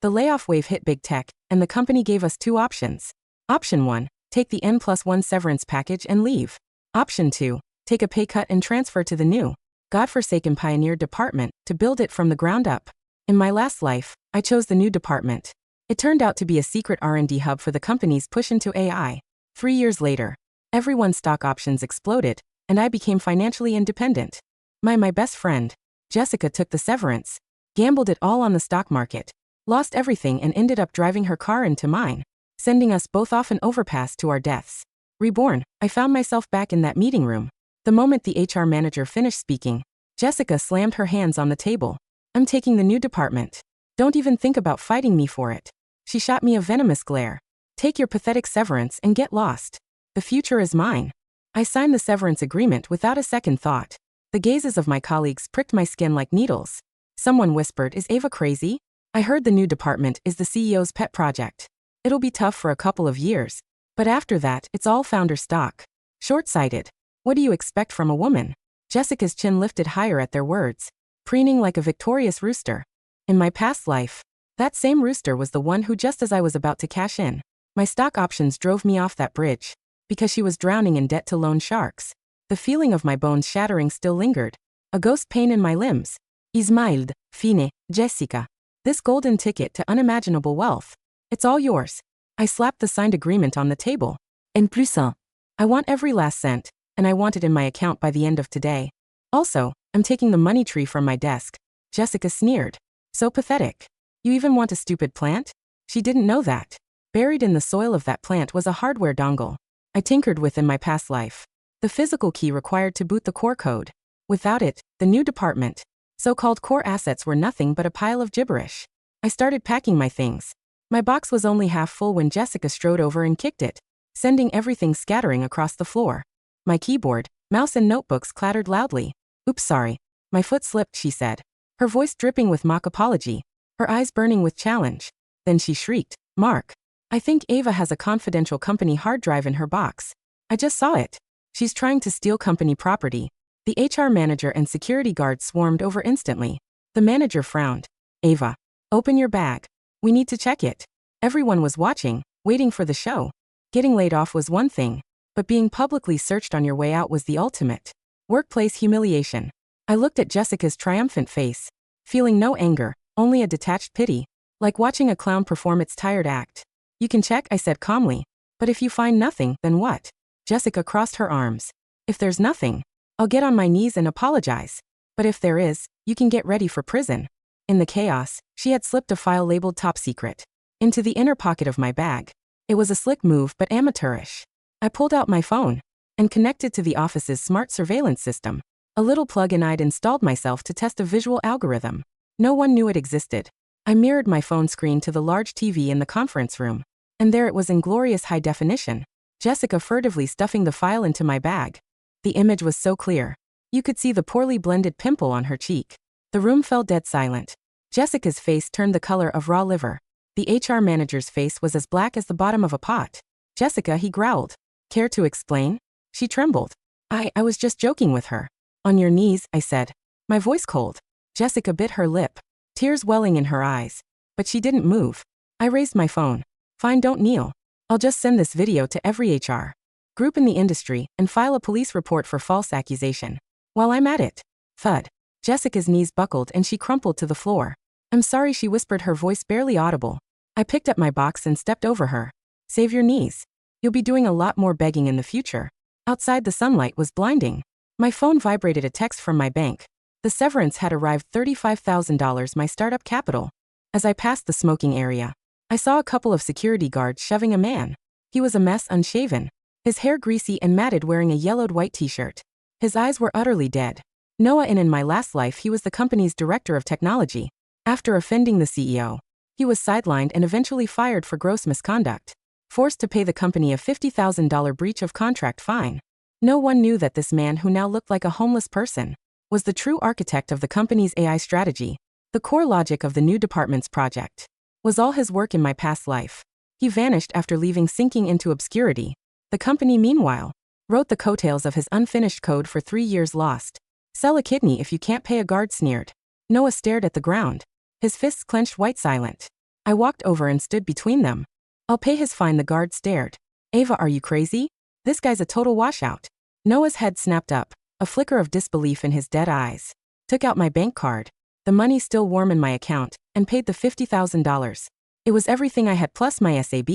The layoff wave hit big tech, and the company gave us two options. Option 1, take the N+1 severance package and leave. Option 2, take a pay cut and transfer to the new, godforsaken pioneer department to build it from the ground up. In my last life, I chose the new department. It turned out to be a secret R&D hub for the company's push into AI. 3 years later, everyone's stock options exploded, and I became financially independent. My best friend, Jessica, took the severance, gambled it all on the stock market, lost everything, and ended up driving her car into mine, sending us both off an overpass to our deaths. Reborn, I found myself back in that meeting room. The moment the HR manager finished speaking, Jessica slammed her hands on the table. I'm taking the new department. Don't even think about fighting me for it. She shot me a venomous glare. Take your pathetic severance and get lost. The future is mine. I signed the severance agreement without a second thought. The gazes of my colleagues pricked my skin like needles. Someone whispered, "Is Ava crazy?" I heard the new department is the CEO's pet project. It'll be tough for a couple of years, but after that, it's all founder stock. Short-sighted. What do you expect from a woman? Jessica's chin lifted higher at their words, preening like a victorious rooster. In my past life, that same rooster was the one who, just as I was about to cash in, my stock options drove me off that bridge, because she was drowning in debt to loan sharks. The feeling of my bones shattering still lingered, a ghost pain in my limbs. Ismailed, fine, Jessica. This golden ticket to unimaginable wealth. It's all yours. I slapped the signed agreement on the table. En plus un. I want every last cent, and I want it in my account by the end of today. Also, I'm taking the money tree from my desk. Jessica sneered. So pathetic. You even want a stupid plant? She didn't know that. Buried in the soil of that plant was a hardware dongle I tinkered with in my past life. The physical key required to boot the core code. Without it, the new department, so-called core assets, were nothing but a pile of gibberish. I started packing my things. My box was only half full when Jessica strode over and kicked it, sending everything scattering across the floor. My keyboard, mouse, and notebooks clattered loudly. "Oops, sorry. My foot slipped," she said, her voice dripping with mock apology, her eyes burning with challenge. Then she shrieked, "Mark, I think Ava has a confidential company hard drive in her box. I just saw it. She's trying to steal company property." The HR manager and security guards swarmed over instantly. The manager frowned. "Ava, open your bag. We need to check it." Everyone was watching, waiting for the show. Getting laid off was one thing, but being publicly searched on your way out was the ultimate. Workplace humiliation. I looked at Jessica's triumphant face, feeling no anger, only a detached pity, like watching a clown perform its tired act. "You can check," I said calmly. "But if you find nothing, then what?" Jessica crossed her arms. "If there's nothing, I'll get on my knees and apologize. But if there is, you can get ready for prison." In the chaos, she had slipped a file labeled "Top Secret" into the inner pocket of my bag. It was a slick move but amateurish. I pulled out my phone and connected to the office's smart surveillance system. A little plug-in I'd installed myself to test a visual algorithm. No one knew it existed. I mirrored my phone screen to the large TV in the conference room, and there it was in glorious high definition. Jessica furtively stuffing the file into my bag. The image was so clear. You could see the poorly blended pimple on her cheek. The room fell dead silent. Jessica's face turned the color of raw liver. The HR manager's face was as black as the bottom of a pot. "Jessica," he growled. "Care to explain?" She trembled. I was just joking with her." "On your knees," I said, my voice cold. Jessica bit her lip, tears welling in her eyes. But she didn't move. I raised my phone. "Fine, don't kneel. I'll just send this video to every HR group in the industry and file a police report for false accusation. While I'm at it." Thud. Jessica's knees buckled and she crumpled to the floor. "I'm sorry," she whispered, her voice barely audible. I picked up my box and stepped over her. "Save your knees. You'll be doing a lot more begging in the future." Outside, the sunlight was blinding. My phone vibrated, a text from my bank. The severance had arrived, $35,000, my startup capital. As I passed the smoking area, I saw a couple of security guards shoving a man. He was a mess, unshaven, his hair greasy and matted, wearing a yellowed white t-shirt. His eyes were utterly dead. Noah, in my last life, he was the company's director of technology. After offending the CEO, he was sidelined and eventually fired for gross misconduct, forced to pay the company a $50,000 breach of contract fine. No one knew that this man, who now looked like a homeless person, was the true architect of the company's AI strategy. The core logic of the new department's project was all his work in my past life. He vanished after leaving, sinking into obscurity. The company, meanwhile, wrote the coattails of his unfinished code for 3 years lost. "Sell a kidney if you can't pay," a guard sneered. Noah stared at the ground, his fists clenched, white silent. I walked over and stood between them. I'll pay his fine, the guard stared. Ava, are you crazy? This guy's a total washout. Noah's head snapped up, a flicker of disbelief in his dead eyes. Took out my bank card. The money still warm in my account, and paid the $50,000. It was everything I had plus my SAB.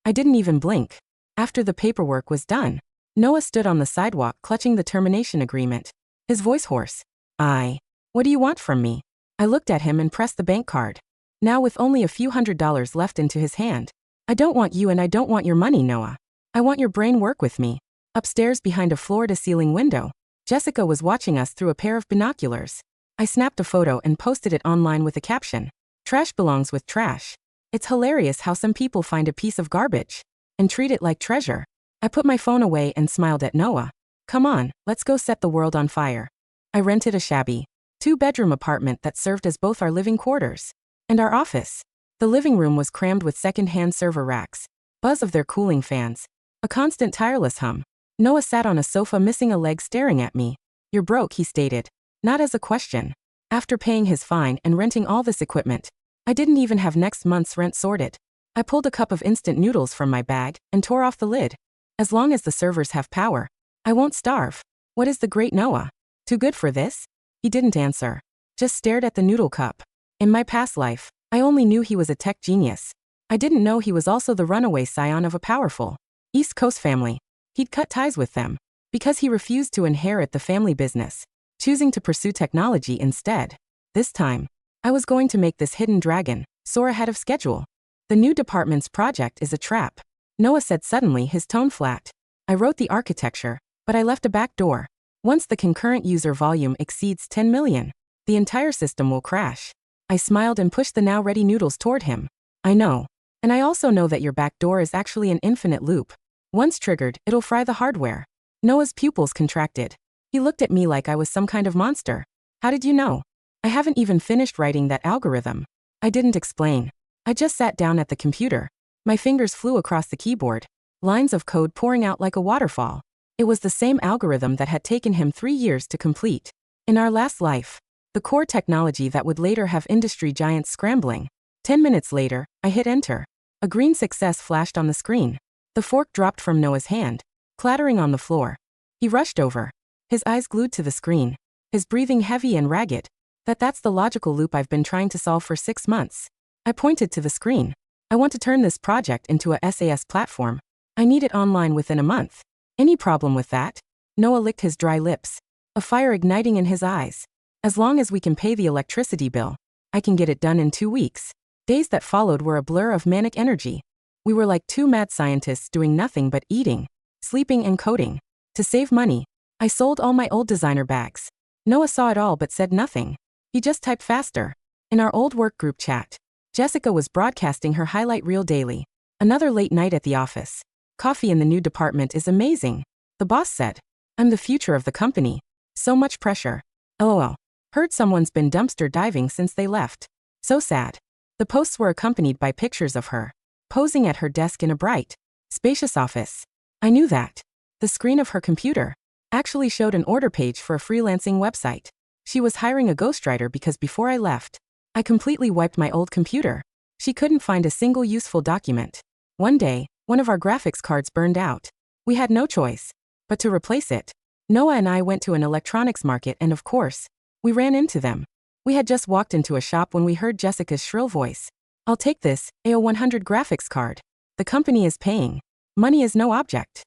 I didn't even blink. After the paperwork was done, Noah stood on the sidewalk clutching the termination agreement. His voice hoarse. What do you want from me? I looked at him and pressed the bank card. Now with only a few $100s left into his hand. I don't want you and I don't want your money, Noah. I want your brain work with me. Upstairs behind a floor-to-ceiling window, Jessica was watching us through a pair of binoculars. I snapped a photo and posted it online with a caption. Trash belongs with trash. It's hilarious how some people find a piece of garbage and treat it like treasure. I put my phone away and smiled at Noah. Come on, let's go set the world on fire. I rented a shabby, 2-bedroom apartment that served as both our living quarters and our office. The living room was crammed with second-hand server racks, buzz of their cooling fans, a constant tireless hum. Noah sat on a sofa missing a leg staring at me. You're broke, he stated. Not as a question. After paying his fine and renting all this equipment, I didn't even have next month's rent sorted. I pulled a cup of instant noodles from my bag and tore off the lid. As long as the servers have power, I won't starve. What is the great Noah? Too good for this? He didn't answer. Just stared at the noodle cup. In my past life, I only knew he was a tech genius. I didn't know he was also the runaway scion of a powerful East Coast family. He'd cut ties with them because he refused to inherit the family business, choosing to pursue technology instead. This time, I was going to make this hidden dragon soar ahead of schedule. The new department's project is a trap, Noah said suddenly, his tone flat. I wrote the architecture, but I left a back door. Once the concurrent user volume exceeds 10 million, the entire system will crash. I smiled and pushed the now ready noodles toward him. I know. And I also know that your back door is actually an infinite loop. Once triggered, it'll fry the hardware. Noah's pupils contracted. He looked at me like I was some kind of monster. How did you know? I haven't even finished writing that algorithm. I didn't explain. I just sat down at the computer. My fingers flew across the keyboard, lines of code pouring out like a waterfall. It was the same algorithm that had taken him 3 years to complete. In our last life, the core technology that would later have industry giants scrambling. 10 minutes later, I hit enter. A green success flashed on the screen. The fork dropped from Noah's hand, clattering on the floor. He rushed over, his eyes glued to the screen, his breathing heavy and ragged. That's the logical loop I've been trying to solve for 6 months. I pointed to the screen. I want to turn this project into a SaaS platform. I need it online within a month. Any problem with that? Noah licked his dry lips, a fire igniting in his eyes. As long as we can pay the electricity bill, I can get it done in 2 weeks. Days that followed were a blur of manic energy. We were like 2 mad scientists doing nothing but eating, sleeping and coding. To save money, I sold all my old designer bags. Noah saw it all but said nothing. He just typed faster. In our old work group chat, Jessica was broadcasting her highlight reel daily. Another late night at the office. Coffee in the new department is amazing, the boss said. I'm the future of the company. So much pressure. LOL. Heard someone's been dumpster diving since they left. So sad. The posts were accompanied by pictures of her posing at her desk in a bright, spacious office. I knew that. The screen of her computer actually showed an order page for a freelancing website. She was hiring a ghostwriter because before I left, I completely wiped my old computer. She couldn't find a single useful document. One day, one of our graphics cards burned out. We had no choice but to replace it. Noah and I went to an electronics market and of course, we ran into them. We had just walked into a shop when we heard Jessica's shrill voice. I'll take this AO100 graphics card. The company is paying. Money is no object.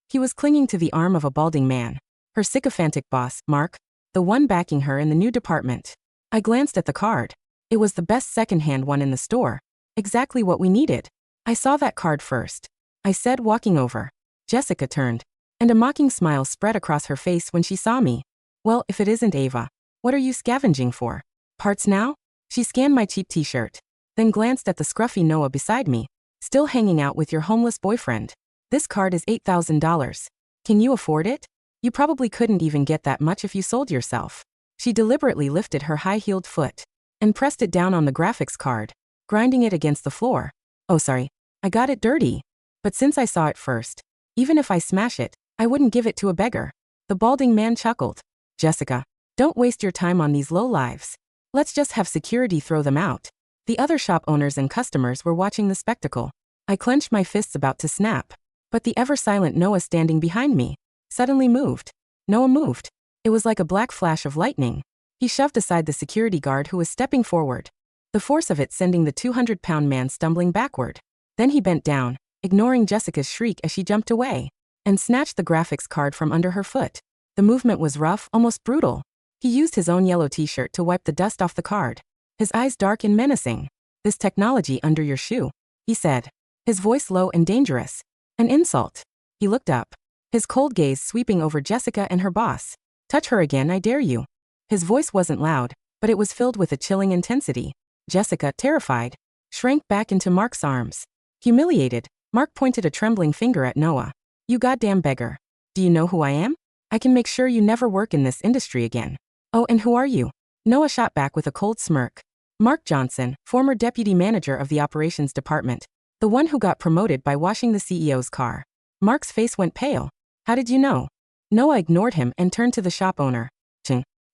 He was clinging to the arm of a balding man. Her sycophantic boss, Mark, the one backing her in the new department. I glanced at the card. It was the best second-hand one in the store. Exactly what we needed. I saw that card first, I said, walking over. Jessica turned, and a mocking smile spread across her face when she saw me. Well, if it isn't Ava, what are you scavenging for? Parts now? She scanned my cheap t-shirt, then glanced at the scruffy Noah beside me. Still hanging out with your homeless boyfriend. This card is $8,000. Can you afford it? You probably couldn't even get that much if you sold yourself. She deliberately lifted her high-heeled foot and pressed it down on the graphics card, grinding it against the floor. Oh, sorry. I got it dirty. But since I saw it first, even if I smash it, I wouldn't give it to a beggar. The balding man chuckled. Jessica, don't waste your time on these lowlives. Let's just have security throw them out. The other shop owners and customers were watching the spectacle. I clenched my fists about to snap. But the ever-silent Noah standing behind me suddenly moved. Noah moved. It was like a black flash of lightning. He shoved aside the security guard who was stepping forward, the force of it sending the 200-pound man stumbling backward. Then he bent down, ignoring Jessica's shriek as she jumped away, and snatched the graphics card from under her foot. The movement was rough, almost brutal. He used his own yellow t-shirt to wipe the dust off the card, his eyes dark and menacing. "This technology under your shoe," he said, his voice low and dangerous. An insult. He looked up, his cold gaze sweeping over Jessica and her boss. "Touch her again, I dare you." His voice wasn't loud, but it was filled with a chilling intensity. Jessica, terrified, shrank back into Mark's arms. Humiliated, Mark pointed a trembling finger at Noah. "You goddamn beggar. Do you know who I am? I can make sure you never work in this industry again." "Oh, and who are you?" Noah shot back with a cold smirk. "Mark Johnson, former deputy manager of the operations department. The one who got promoted by washing the CEO's car." Mark's face went pale. "How did you know?" Noah ignored him and turned to the shop owner.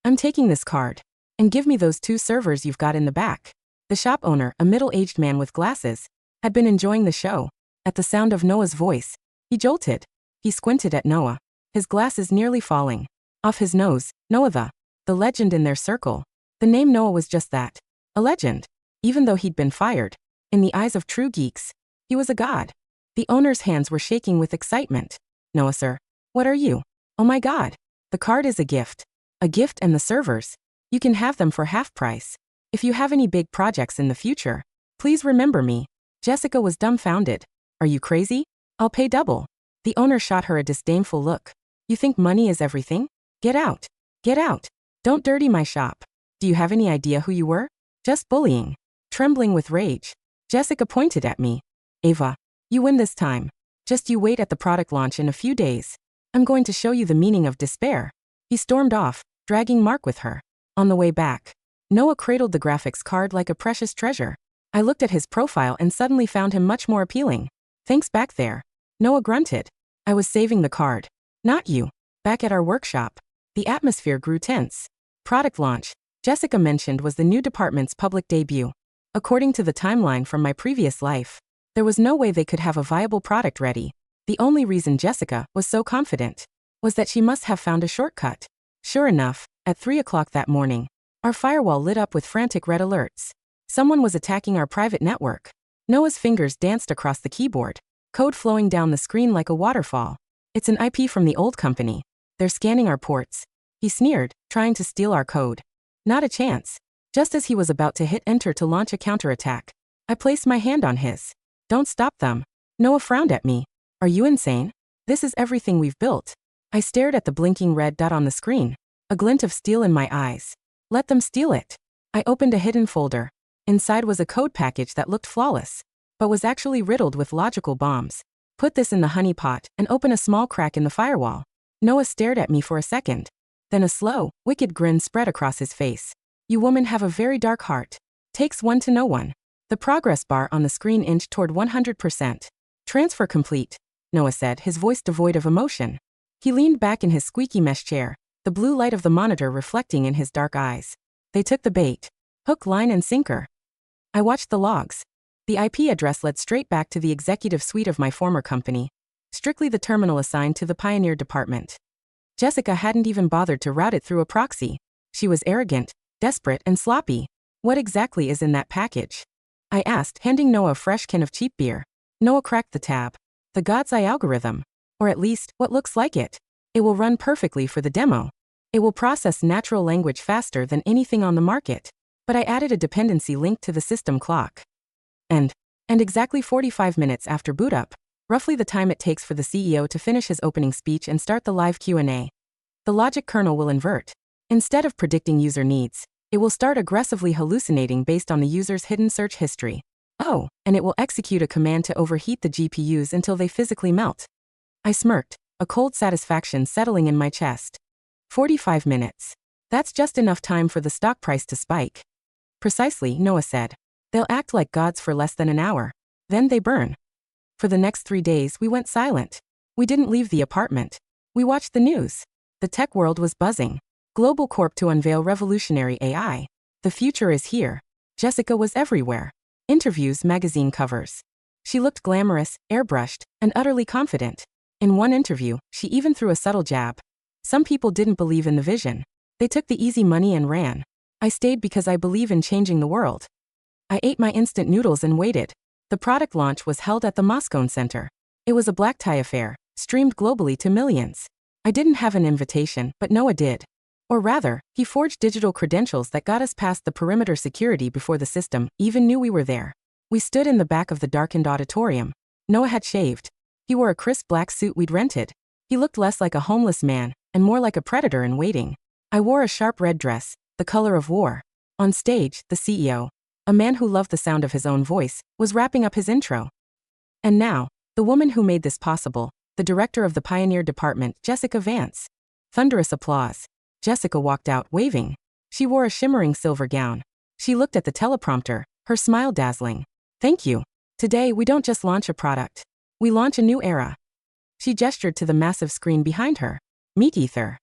"I'm taking this card. And give me those 2 servers you've got in the back." The shop owner, a middle-aged man with glasses, had been enjoying the show. At the sound of Noah's voice, he jolted. He squinted at Noah, his glasses nearly falling off his nose. Noah, the legend in their circle. The name Noah was just that, a legend. Even though he'd been fired, in the eyes of true geeks, he was a god. The owner's hands were shaking with excitement. "Noah, sir, what are you?" "Oh my god. The card is a gift." "A gift and the servers. You can have them for half price. If you have any big projects in the future, please remember me." Jessica was dumbfounded. "Are you crazy? I'll pay double." The owner shot her a disdainful look. "You think money is everything? Get out. Get out. Don't dirty my shop." "Do you have any idea who you were?" "Just bullying." Trembling with rage, Jessica pointed at me. "Ava, you win this time. Just you wait at the product launch in a few days. I'm going to show you the meaning of despair." He stormed off, dragging Mark with her. On the way back, Noah cradled the graphics card like a precious treasure. I looked at his profile and suddenly found him much more appealing. "Thanks back there." Noah grunted. "I was saving the card. Not you." Back at our workshop, the atmosphere grew tense. Product launch, Jessica mentioned, was the new department's public debut. According to the timeline from my previous life, there was no way they could have a viable product ready. The only reason Jessica was so confident was that she must have found a shortcut. Sure enough, at 3 o'clock that morning, our firewall lit up with frantic red alerts. Someone was attacking our private network. Noah's fingers danced across the keyboard, code flowing down the screen like a waterfall. "It's an IP from the old company. They're scanning our ports." He sneered, trying to steal our code. "Not a chance." Just as he was about to hit enter to launch a counterattack, I placed my hand on his. "Don't stop them." Noah frowned at me. "Are you insane? This is everything we've built." I stared at the blinking red dot on the screen, a glint of steel in my eyes. "Let them steal it." I opened a hidden folder. Inside was a code package that looked flawless, but was actually riddled with logical bombs. "Put this in the honeypot and open a small crack in the firewall." Noah stared at me for a second. Then a slow, wicked grin spread across his face. "You women have a very dark heart. Takes one to know one." The progress bar on the screen inched toward 100%. "Transfer complete," Noah said, his voice devoid of emotion. He leaned back in his squeaky mesh chair, the blue light of the monitor reflecting in his dark eyes. "They took the bait. Hook, line, and sinker." I watched the logs. The IP address led straight back to the executive suite of my former company, strictly the terminal assigned to the Pioneer department. Jessica hadn't even bothered to route it through a proxy. She was arrogant, desperate, and sloppy. "What exactly is in that package?" I asked, handing Noah a fresh can of cheap beer. Noah cracked the tab. "The God's Eye algorithm. Or at least, what looks like it. It will run perfectly for the demo. It will process natural language faster than anything on the market." But I added a dependency linked to the system clock. And exactly 45 minutes after boot up, roughly the time it takes for the CEO to finish his opening speech and start the live Q&A, the logic kernel will invert. Instead of predicting user needs, it will start aggressively hallucinating based on the user's hidden search history. Oh, and it will execute a command to overheat the GPUs until they physically melt. I smirked, a cold satisfaction settling in my chest. 45 minutes. That's just enough time for the stock price to spike. Precisely, Noah said. They'll act like gods for less than an hour. Then they burn. For the next 3 days, we went silent. We didn't leave the apartment. We watched the news. The tech world was buzzing. Global Corp to unveil revolutionary AI. The future is here. Jessica was everywhere. Interviews, magazine covers. She looked glamorous, airbrushed, and utterly confident. In one interview, she even threw a subtle jab. Some people didn't believe in the vision. They took the easy money and ran. I stayed because I believe in changing the world. I ate my instant noodles and waited. The product launch was held at the Moscone Center. It was a black tie affair, streamed globally to millions. I didn't have an invitation, but Noah did. Or rather, he forged digital credentials that got us past the perimeter security before the system even knew we were there. We stood in the back of the darkened auditorium. Noah had shaved. He wore a crisp black suit we'd rented. He looked less like a homeless man and more like a predator in waiting. I wore a sharp red dress, the color of war. On stage, the CEO, a man who loved the sound of his own voice, was wrapping up his intro. And now, the woman who made this possible, the director of the Pioneer Department, Jessica Vance. Thunderous applause. Jessica walked out, waving. She wore a shimmering silver gown. She looked at the teleprompter, her smile dazzling. Thank you. Today, we don't just launch a product. We launch a new era. She gestured to the massive screen behind her. Meet Ether.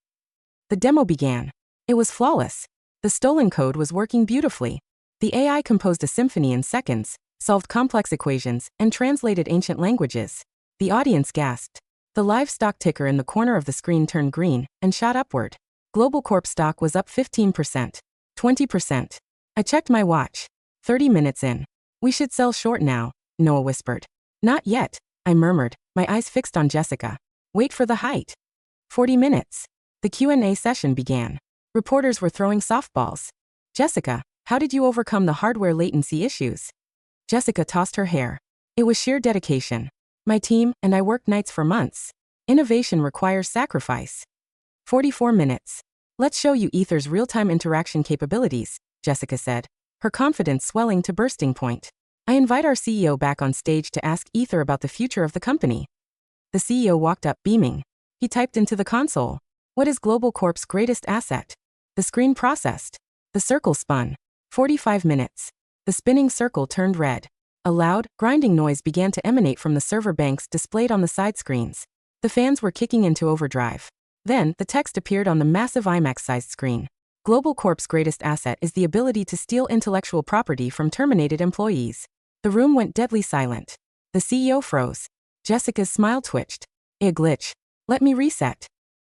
The demo began. It was flawless. The stolen code was working beautifully. The AI composed a symphony in seconds, solved complex equations, and translated ancient languages. The audience gasped. The live stock ticker in the corner of the screen turned green and shot upward. Global Corp stock was up 15%, 20%. I checked my watch. 30 minutes in. We should sell short now, Noah whispered. Not yet, I murmured, my eyes fixed on Jessica. Wait for the height. 40 minutes. The Q&A session began. Reporters were throwing softballs. Jessica, how did you overcome the hardware latency issues? Jessica tossed her hair. It was sheer dedication. My team and I worked nights for months. Innovation requires sacrifice. 44 minutes. Let's show you Ether's real-time interaction capabilities, Jessica said, her confidence swelling to bursting point. I invite our CEO back on stage to ask Ether about the future of the company. The CEO walked up, beaming. He typed into the console. What is Global Corp's greatest asset? The screen processed. The circle spun. 45 minutes. The spinning circle turned red. A loud, grinding noise began to emanate from the server banks displayed on the side screens. The fans were kicking into overdrive. Then, the text appeared on the massive IMAX-sized screen. Global Corp's greatest asset is the ability to steal intellectual property from terminated employees. The room went deadly silent. The CEO froze. Jessica's smile twitched. A glitch. Let me reset.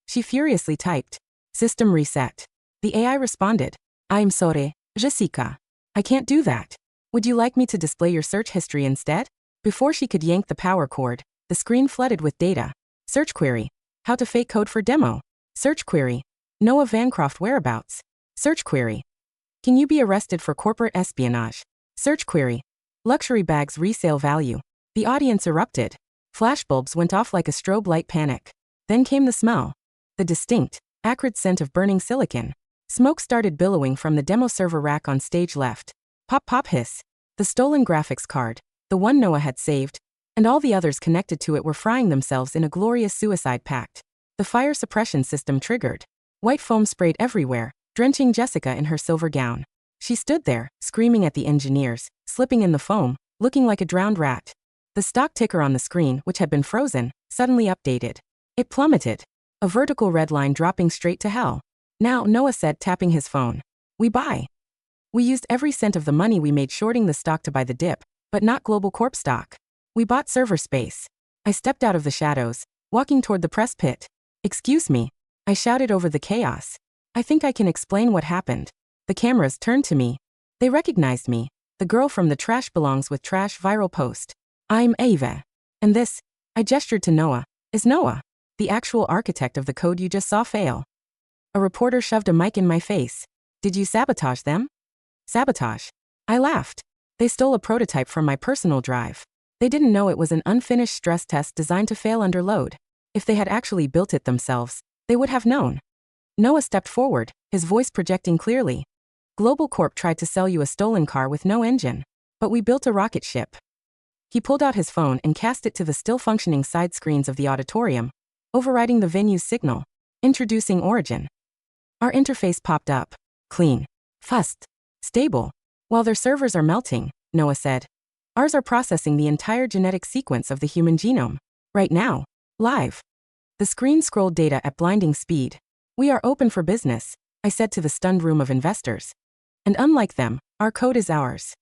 She furiously typed. System reset. The AI responded. I'm sorry, Jessica. I can't do that. Would you like me to display your search history instead? Before she could yank the power cord, the screen flooded with data. Search query. How to fake code for demo. Search query. Noah Vancroft whereabouts. Search query. Can you be arrested for corporate espionage? Search query. Luxury bags resale value. The audience erupted. Flashbulbs went off like a strobe light panic. Then came the smell. The distinct, acrid scent of burning silicon. Smoke started billowing from the demo server rack on stage left. Pop pop hiss. The stolen graphics card, the one Noah had saved, and all the others connected to it were frying themselves in a glorious suicide pact. The fire suppression system triggered. White foam sprayed everywhere, drenching Jessica in her silver gown. She stood there, screaming at the engineers, slipping in the foam, looking like a drowned rat. The stock ticker on the screen, which had been frozen, suddenly updated. It plummeted. A vertical red line dropping straight to hell. Now, Noah said, tapping his phone. We buy. We used every cent of the money we made shorting the stock to buy the dip, but not Global Corp stock. We bought server space. I stepped out of the shadows, walking toward the press pit. Excuse me. I shouted over the chaos. I think I can explain what happened. The cameras turned to me. They recognized me. The girl from the Trash Belongs with Trash viral post. I'm Ava. And this, I gestured to Noah, is Noah, the actual architect of the code you just saw fail. A reporter shoved a mic in my face. Did you sabotage them? Sabotage. I laughed. They stole a prototype from my personal drive. They didn't know it was an unfinished stress test designed to fail under load. If they had actually built it themselves, they would have known. Noah stepped forward, his voice projecting clearly. Global Corp tried to sell you a stolen car with no engine. But we built a rocket ship. He pulled out his phone and cast it to the still functioning side screens of the auditorium, overriding the venue's signal. Introducing Origin. Our interface popped up. Clean. Fast. Stable. While their servers are melting, Noah said. Ours are processing the entire genetic sequence of the human genome. Right now. Live. The screen scrolled data at blinding speed. We are open for business, I said to the stunned room of investors. And unlike them, Our code is ours.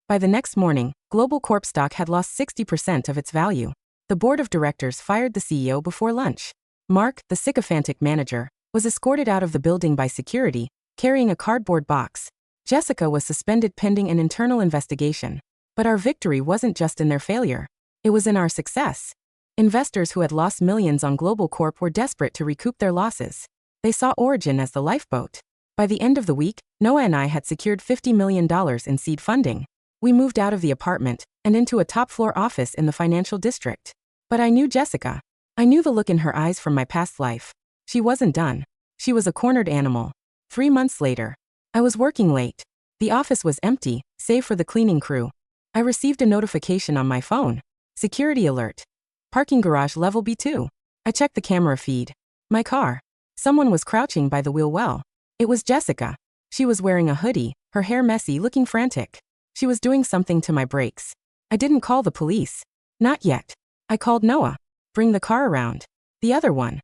By the next morning, Global Corp stock had lost 60% of its value. The board of directors fired the CEO before lunch. Mark, the sycophantic manager, was escorted out of the building by security, carrying a cardboard box. Jessica was suspended pending an internal investigation. But our victory wasn't just in their failure. It was in our success. Investors who had lost millions on Global Corp were desperate to recoup their losses. They saw Origin as the lifeboat. By the end of the week, Noah and I had secured $50 million in seed funding. We moved out of the apartment and into a top-floor office in the financial district. But I knew Jessica. I knew the look in her eyes from my past life. She wasn't done. She was a cornered animal. 3 months later, I was working late. The office was empty, save for the cleaning crew. I received a notification on my phone. Security alert. Parking garage level B2. I checked the camera feed. My car. Someone was crouching by the wheel well. It was Jessica. She was wearing a hoodie, her hair messy, looking frantic. She was doing something to my brakes. I didn't call the police. Not yet. I called Noah. Bring the car around. The other one.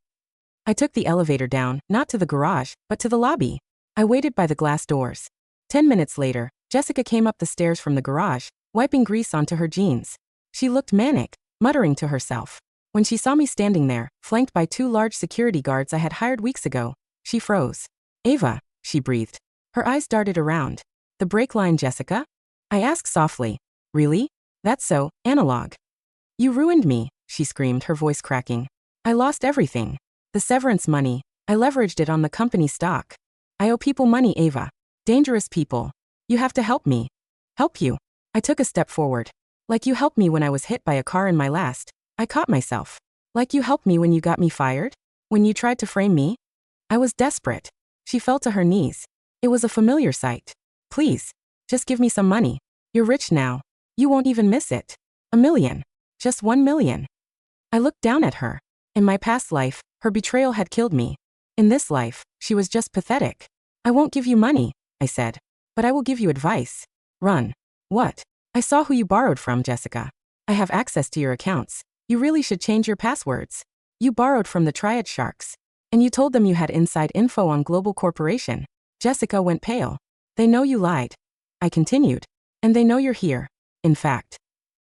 I took the elevator down, not to the garage, but to the lobby. I waited by the glass doors. 10 minutes later, Jessica came up the stairs from the garage, wiping grease onto her jeans. She looked manic, muttering to herself. When she saw me standing there, flanked by 2 large security guards I had hired weeks ago, she froze. Ava, she breathed. Her eyes darted around. The brake line, Jessica? I asked softly. Really? That's so analog. You ruined me, she screamed, her voice cracking. I lost everything. The severance money. I leveraged it on the company stock. I owe people money, Ava. Dangerous people. You have to help me. Help you. I took a step forward. Like you helped me when I was hit by a car in my last. I caught myself. Like you helped me when you got me fired? When you tried to frame me? I was desperate. She fell to her knees. It was a familiar sight. Please. Just give me some money. You're rich now. You won't even miss it. $1 million. Just $1 million. I looked down at her. In my past life, her betrayal had killed me. In this life, she was just pathetic. I won't give you money, I said. But I will give you advice. Run. What? I saw who you borrowed from, Jessica. I have access to your accounts. You really should change your passwords. You borrowed from the Triad Sharks. And you told them you had inside info on Global Corporation. Jessica went pale. They know you lied. I continued. And they know you're here. In fact.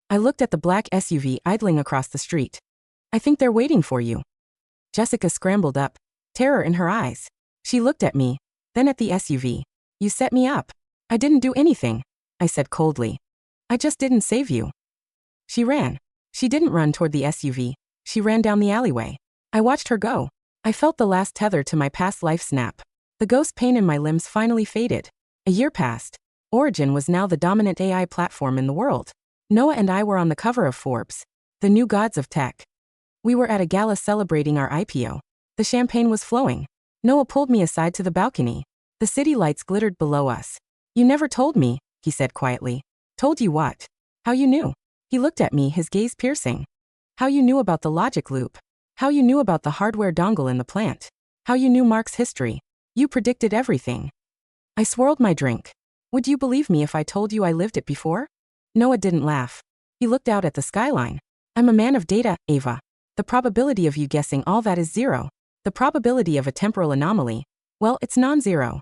I looked at the black SUV idling across the street. I think they're waiting for you. Jessica scrambled up, terror in her eyes. She looked at me, then at the SUV. You set me up. I didn't do anything, I said coldly. I just didn't save you. She ran. She didn't run toward the SUV. She ran down the alleyway. I watched her go. I felt the last tether to my past life snap. The ghost pain in my limbs finally faded. A year passed. Origin was now the dominant AI platform in the world. Noah and I were on the cover of Forbes, the new gods of tech. We were at a gala celebrating our IPO. The champagne was flowing. Noah pulled me aside to the balcony. The city lights glittered below us. You never told me, he said quietly. Told you what? How you knew? He looked at me, his gaze piercing. How you knew about the logic loop. How you knew about the hardware dongle in the plant. How you knew Mark's history. You predicted everything. I swirled my drink. Would you believe me if I told you I lived it before? Noah didn't laugh. He looked out at the skyline. I'm a man of data, Ava. The probability of you guessing all that is 0. The probability of a temporal anomaly, well, it's non-zero.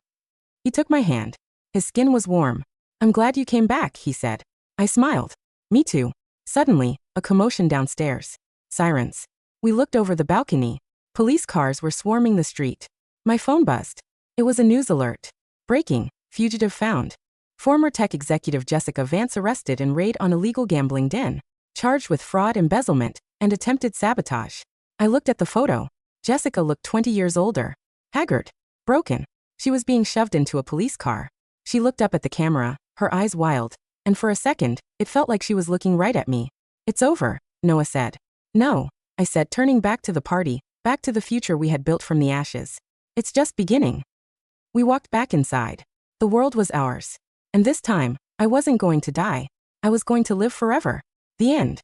He took my hand. His skin was warm. I'm glad you came back, he said. I smiled. Me too. Suddenly, a commotion downstairs. Sirens. We looked over the balcony. Police cars were swarming the street. My phone buzzed. It was a news alert. Breaking. Fugitive found. Former tech executive Jessica Vance arrested in raid on illegal gambling den. Charged with fraud, embezzlement, and attempted sabotage. I looked at the photo. Jessica looked 20 years older. Haggard. Broken. She was being shoved into a police car. She looked up at the camera, her eyes wild, and for a second, it felt like she was looking right at me. It's over, Noah said. No, I said, turning back to the party, back to the future we had built from the ashes. It's just beginning. We walked back inside. The world was ours. And this time, I wasn't going to die. I was going to live forever. The end.